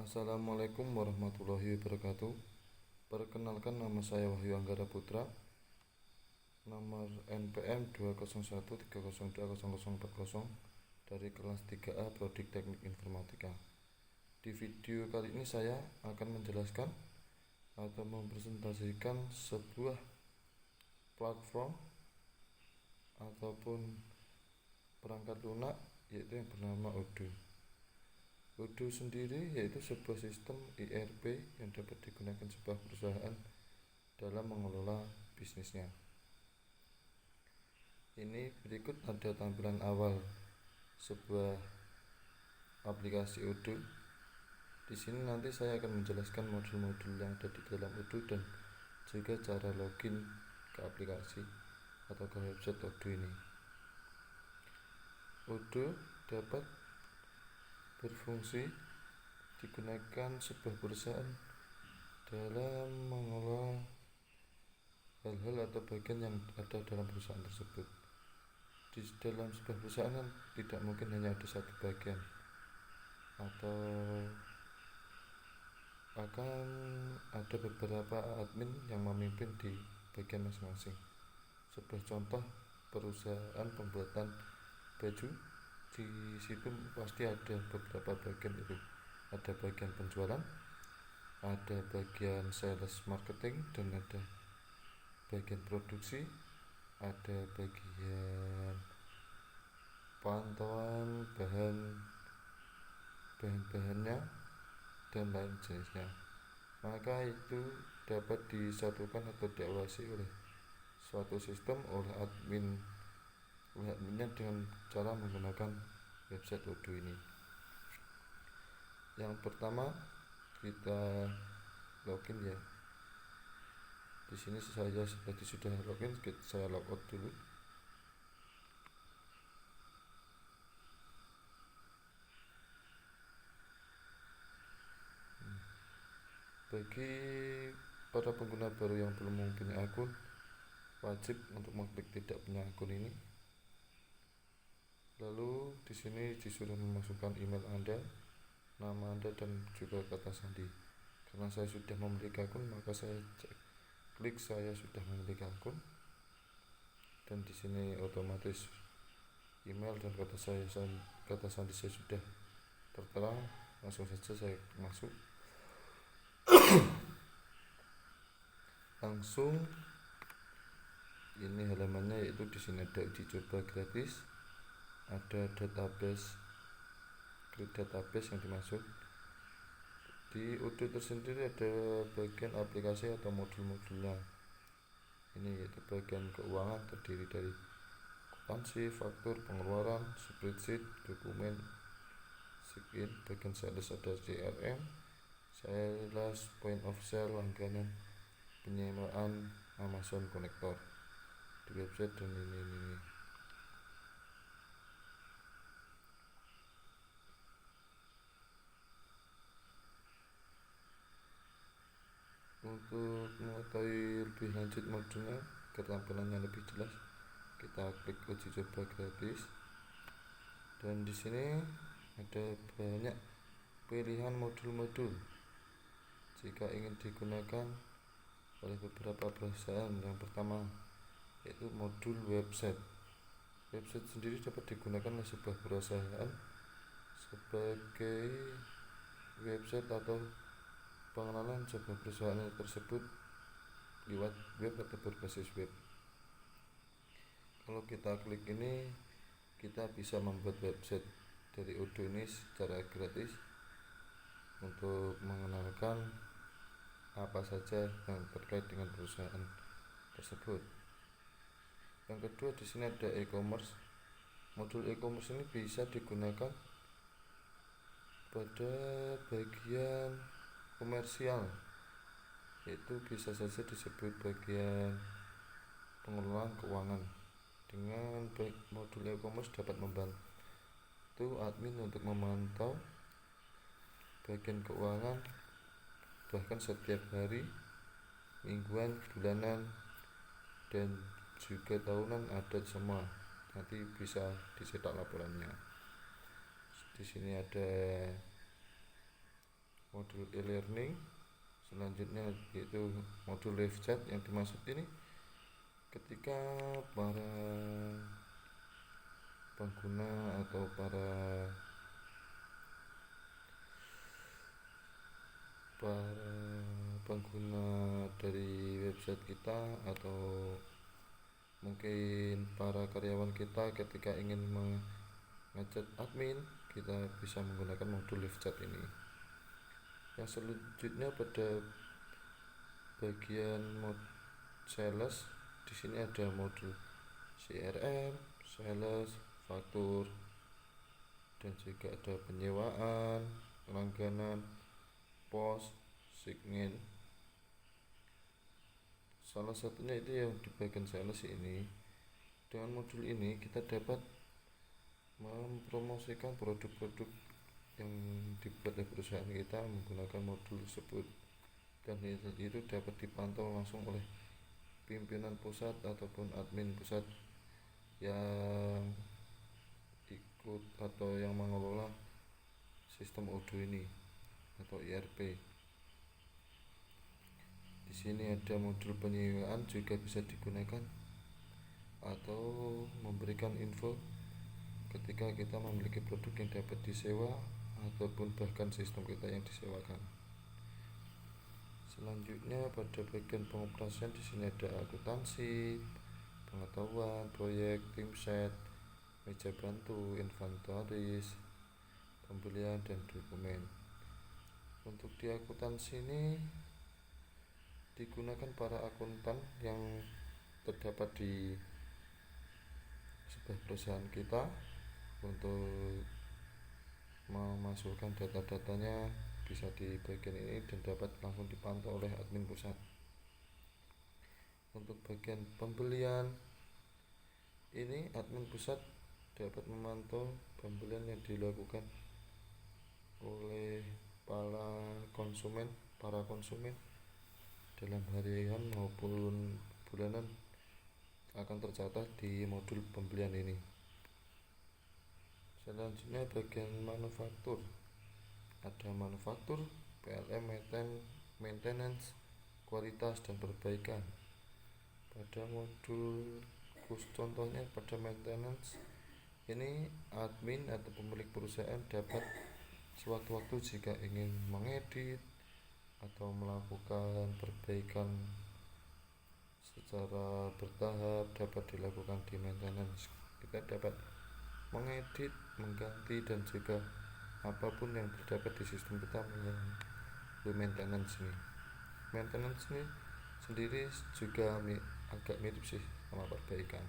Assalamualaikum warahmatullahi wabarakatuh. Perkenalkan, nama saya Wahyu Anggara Putra, nomor NPM 201302040 dari kelas 3A Prodi Teknik Informatika. Di video kali ini saya akan menjelaskan atau mempresentasikan sebuah platform ataupun perangkat lunak, yaitu yang bernama Odoo. Odoo sendiri yaitu sebuah sistem ERP yang dapat digunakan sebuah perusahaan dalam mengelola bisnisnya. Ini berikut ada tampilan awal sebuah aplikasi Odoo. Di sini nanti saya akan menjelaskan modul-modul yang ada di dalam Odoo dan juga cara login ke aplikasi atau ke website Odoo ini. Odoo dapat berfungsi digunakan sebuah perusahaan dalam mengelola hal-hal atau bagian yang ada dalam perusahaan tersebut. Di dalam sebuah perusahaan kan tidak mungkin hanya ada satu bagian, atau akan ada beberapa admin yang memimpin di bagian masing-masing. Sebuah contoh perusahaan pembuatan baju, di situ pasti ada beberapa bagian, itu ada bagian penjualan, ada bagian sales marketing, dan ada bagian produksi, ada bagian pantauan bahan-bahannya dan lain jenisnya. Maka itu dapat disatukan atau diawasi oleh suatu sistem oleh adminnya dengan cara menggunakan website Odoo ini. Yang pertama kita login ya. Di sini saya sudah login, saya logout dulu. Bagi para pengguna baru yang belum mempunyai akun, wajib untuk mengklik tidak punya akun ini. Lalu di sini disuruh memasukkan email Anda, nama Anda, dan juga kata sandi. Karena saya sudah memiliki akun, maka saya klik saya sudah memiliki akun, dan di sini otomatis email dan kata sandi saya sudah tertera. Langsung saja saya masuk. Langsung ini halamannya, yaitu di sini ada uji coba gratis, ada database yang dimaksud. Di Odoo tersendiri ada bagian aplikasi atau modul-modulnya. Ini yaitu bagian keuangan, terdiri dari akuntansi, faktur, pengeluaran, spreadsheet, dokumen, sign. Bagian sales ada CRM, sales, point of sale, langganan, penyewaan, Amazon konektor di website, dan ini. Untuk mengetahui lebih lanjut modulnya, ketampilannya lebih jelas, kita klik uji coba gratis, dan di sini ada banyak pilihan modul-modul jika ingin digunakan oleh beberapa perusahaan. Yang pertama yaitu modul website. Website sendiri dapat digunakan oleh sebuah perusahaan sebagai website atau pengenalan sebuah perusahaan tersebut lewat web atau berbasis web. Kalau kita klik ini, kita bisa membuat website dari Odoo ini secara gratis untuk mengenalkan apa saja yang terkait dengan perusahaan tersebut. Yang kedua, di sini ada e-commerce. Modul e-commerce ini bisa digunakan pada bagian komersial, yaitu bisa saja disebut bagian pengelolaan keuangan. Dengan modul e-commerce dapat membantu admin untuk memantau bagian keuangan, bahkan setiap hari, mingguan, bulanan, dan juga tahunan, ada semua. Nanti bisa dicetak laporannya. Di sini ada modul e-learning. Selanjutnya yaitu modul live chat. Yang dimaksud ini ketika para pengguna atau para pengguna dari website kita atau mungkin para karyawan kita ketika ingin mengechat admin, kita bisa menggunakan modul live chat ini. Yang selanjutnya pada bagian sales, di sini ada modul CRM, sales, faktur, dan juga ada penyewaan, langganan, pos, signin. Salah satunya itu yang di bagian sales ini. Dengan modul ini kita dapat mempromosikan produk-produk yang dibuat oleh perusahaan kita menggunakan modul tersebut, dan itu dapat dipantau langsung oleh pimpinan pusat ataupun admin pusat yang ikut atau yang mengelola sistem Odoo ini atau ERP. Di sini ada modul penyewaan juga bisa digunakan atau memberikan info ketika kita memiliki produk yang dapat disewa ataupun bahkan sistem kita yang disewakan. Selanjutnya pada bagian pengoperasian, di sini ada akuntansi, pengetahuan, proyek, tim set, meja bantu, inventaris, pembelian dan dokumen. Untuk di akuntansi ini digunakan para akuntan yang terdapat di sebuah perusahaan kita untuk memasukkan data-datanya bisa di bagian ini dan dapat langsung dipantau oleh admin pusat. Untuk bagian pembelian ini admin pusat dapat memantau pembelian yang dilakukan oleh para konsumen dalam harian maupun bulanan akan tercatat di modul pembelian ini. Selanjutnya bagian manufaktur, ada manufaktur, PLM, maintenance, kualitas dan perbaikan. Pada modul contohnya pada maintenance ini admin atau pemilik perusahaan dapat sewaktu-waktu jika ingin mengedit atau melakukan perbaikan secara bertahap dapat dilakukan di maintenance. Kita dapat mengedit, mengganti dan juga apapun yang terdapat di sistem kita melalui maintenance ini. Maintenance ini sendiri juga agak mirip sih sama perbaikan.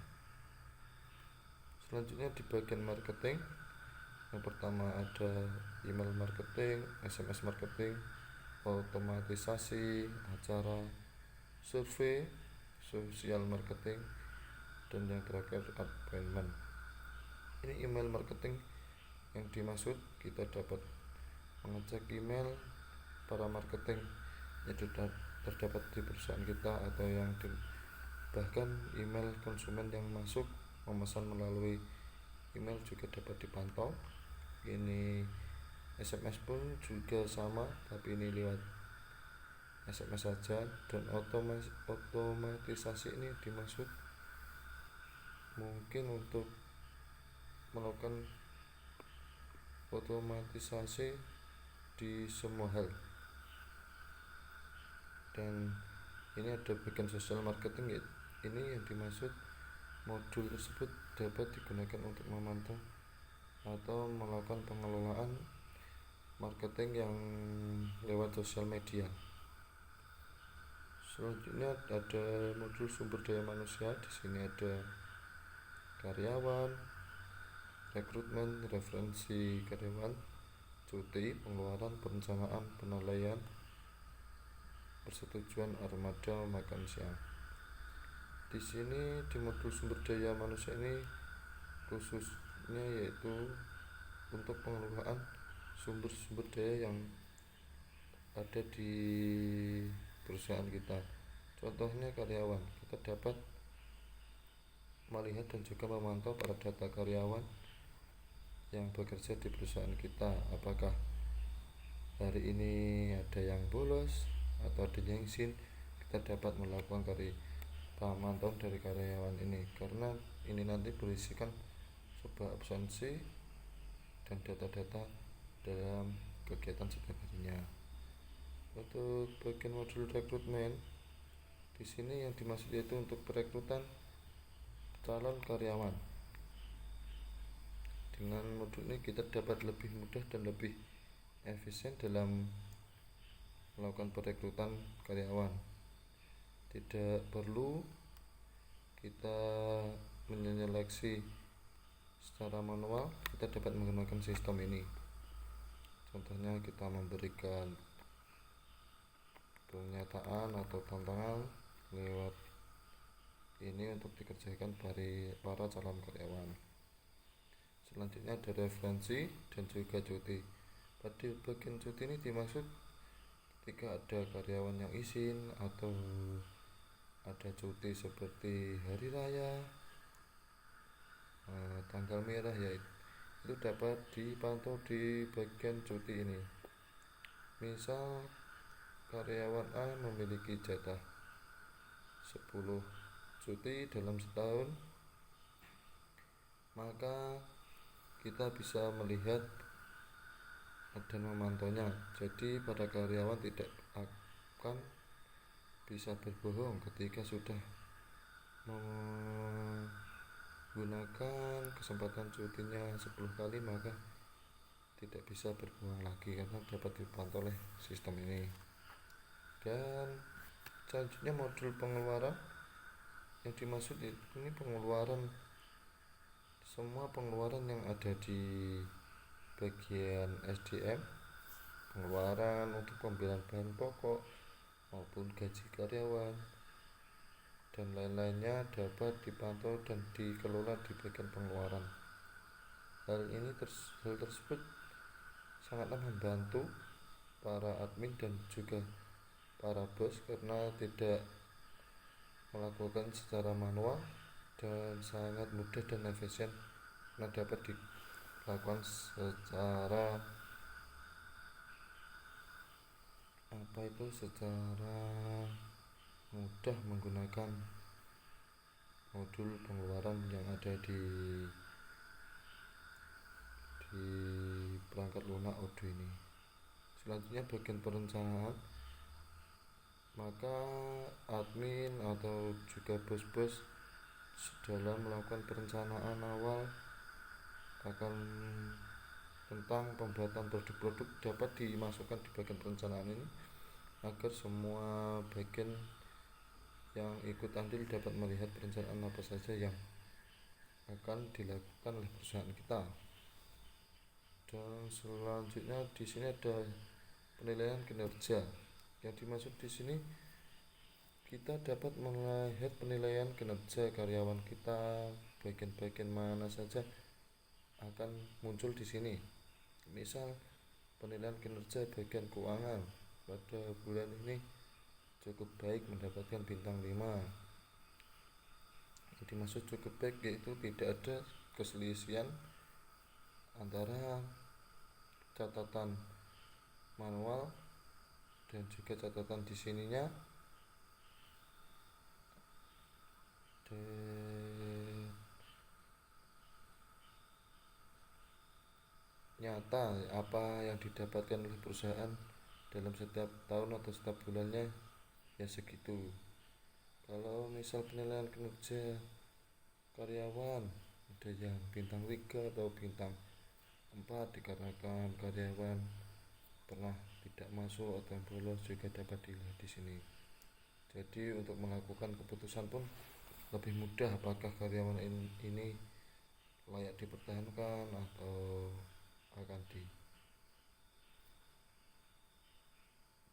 Selanjutnya di bagian marketing, yang pertama ada email marketing, SMS marketing, otomatisasi acara, survei, sosial marketing, dan yang terakhir appointment. Ini email marketing yang dimaksud, kita dapat mengecek email para marketing yang terdapat di perusahaan kita atau yang bahkan email konsumen yang masuk memesan melalui email juga dapat dipantau. Ini SMS pun juga sama, tapi ini lewat SMS saja. Dan otomatisasi ini dimaksud mungkin untuk melakukan otomatisasi di semua hal. Dan ini ada bagian sosial marketing, ini yang dimaksud modul tersebut dapat digunakan untuk memantau atau melakukan pengelolaan marketing yang lewat sosial media. Selanjutnya ada modul sumber daya manusia. Di sini ada karyawan, rekrutmen, referensi karyawan, cuti, pengeluaran, perencanaan, penilaian, persetujuan armada, makan siang. Di sini di modul sumber daya manusia ini khususnya yaitu untuk pengelolaan sumber-sumber daya yang ada di perusahaan kita. Contohnya karyawan, kita dapat melihat dan juga memantau para data karyawan yang bekerja di perusahaan kita, apakah hari ini ada yang bolos atau ada yang izin, kita dapat melakukan pemantauan dari karyawan ini, karena ini nanti berisikan sebuah absensi dan data-data dalam kegiatan setiap harinya. Untuk bagian modul rekrutmen, di sini yang dimaksud yaitu untuk perekrutan calon karyawan. Dengan modul ini kita dapat lebih mudah dan lebih efisien dalam melakukan perekrutan karyawan. Tidak perlu kita menyeleksi secara manual, kita dapat menggunakan sistem ini. Contohnya kita memberikan pernyataan atau tantangan lewat ini untuk dikerjakan dari para calon karyawan. Selanjutnya ada referensi dan juga cuti. Pada bagian cuti ini dimaksud ketika ada karyawan yang izin atau ada cuti seperti hari raya, tanggal merah, ya itu dapat dipantau di bagian cuti ini. Misal karyawan A memiliki jatah 10 cuti dalam setahun, maka kita bisa melihat dan memantaunya. Jadi pada karyawan tidak akan bisa berbohong ketika sudah menggunakan kesempatan cutinya 10 kali, maka tidak bisa berbohong lagi karena dapat dipantau oleh sistem ini. Dan selanjutnya modul pengeluaran, yang dimaksud ini pengeluaran, semua pengeluaran yang ada di bagian SDM, pengeluaran untuk pembelian bahan pokok maupun gaji karyawan dan lain-lainnya dapat dipantau dan dikelola di bagian pengeluaran. Hal tersebut sangatlah membantu para admin dan juga para bos karena tidak melakukan secara manual dan sangat mudah dan efisien karena dapat dilakukan secara secara mudah menggunakan modul pengeluaran yang ada di perangkat lunak Odoo ini. Selanjutnya bagian perencanaan, maka admin atau juga bos-bos dalam melakukan perencanaan awal akan tentang pembuatan produk-produk dapat dimasukkan di bagian perencanaan ini agar semua bagian yang ikut andil dapat melihat perencanaan apa saja yang akan dilakukan oleh perusahaan kita. Dan selanjutnya di sini ada penilaian kinerja. Yang dimaksud di sini kita dapat melihat penilaian kinerja karyawan kita, bagian-bagian mana saja akan muncul di sini. Misal penilaian kinerja bagian keuangan pada bulan ini cukup baik, mendapatkan bintang 5. Yang dimaksud cukup baik yaitu tidak ada keselisihan antara catatan manual dan juga catatan di sininya, dan nyata apa yang didapatkan oleh perusahaan dalam setiap tahun atau setiap bulannya ya segitu. Kalau misal penilaian kinerja karyawan ada yang bintang 3 atau bintang 4 dikarenakan karyawan pernah tidak masuk atau bolos juga dapat dilihat di sini. Jadi untuk melakukan keputusan pun lebih mudah apakah karyawan ini layak dipertahankan atau akan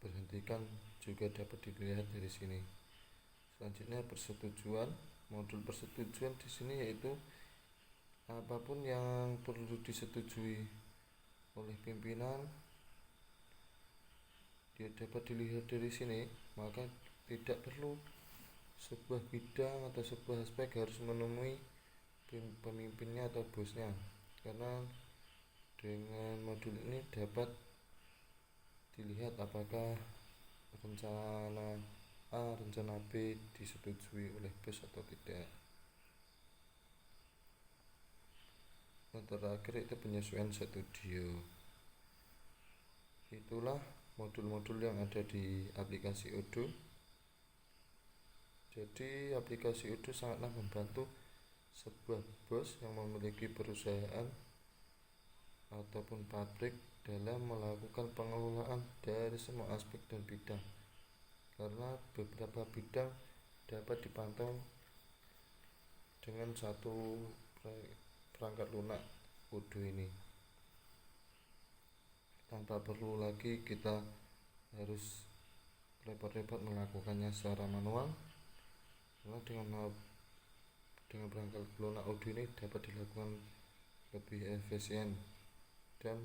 diberhentikan juga dapat dilihat dari sini. Selanjutnya persetujuan. Modul persetujuan di sini yaitu apapun yang perlu disetujui oleh pimpinan dia dapat dilihat dari sini, maka tidak perlu sebuah bidang atau sebuah aspek harus menemui pemimpinnya atau bosnya, karena dengan modul ini dapat dilihat apakah rencana A, rencana B disetujui oleh bos atau tidak. Yang terakhir itu penyesuaian studio. Itulah modul-modul yang ada di aplikasi Odoo. Jadi aplikasi Odoo sangatlah membantu sebuah bos yang memiliki perusahaan ataupun pabrik dalam melakukan pengelolaan dari semua aspek dan bidang, karena beberapa bidang dapat dipantau dengan satu perangkat lunak Odoo ini, tanpa perlu lagi kita harus repot-repot melakukannya secara manual, karena dengan perangkat lunak Odoo ini dapat dilakukan lebih efisien dan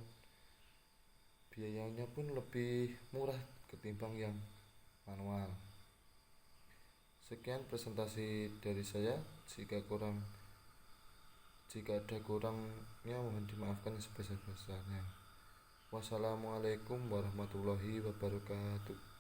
biayanya pun lebih murah ketimbang yang manual. Sekian presentasi dari saya. Jika ada kurangnya mohon dimaafkan sebesar-besarnya. Wassalamualaikum warahmatullahi wabarakatuh.